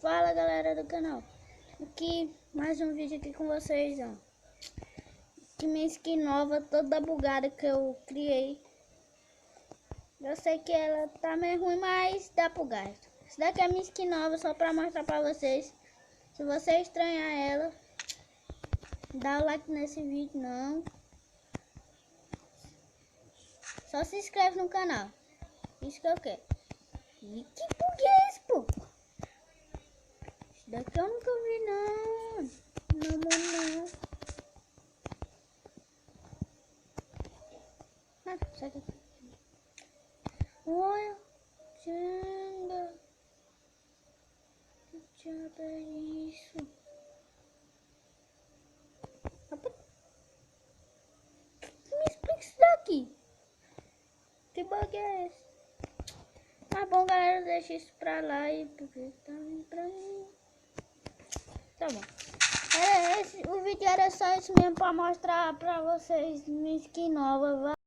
Fala galera do canal, aqui mais um vídeo aqui com vocês, ó. Que minha skin nova toda bugada que eu criei. Eu sei que ela tá meio ruim, mas dá pro gasto. Essa daqui é a minha skin nova, só pra mostrar pra vocês. Se você estranhar ela, dá o like nesse vídeo, não. Só se inscreve no canal, isso que eu quero. E que bug é esse, pô? Isso daqui eu nunca vi, não. Não. Sai daqui. Olha, Janga. Que diabo é isso? Me explica isso daqui. Que bug é esse? Tá bom, galera, deixa isso pra lá e porque tá vindo pra mim. Tá bom. O vídeo era só isso mesmo pra mostrar pra vocês minha skin nova.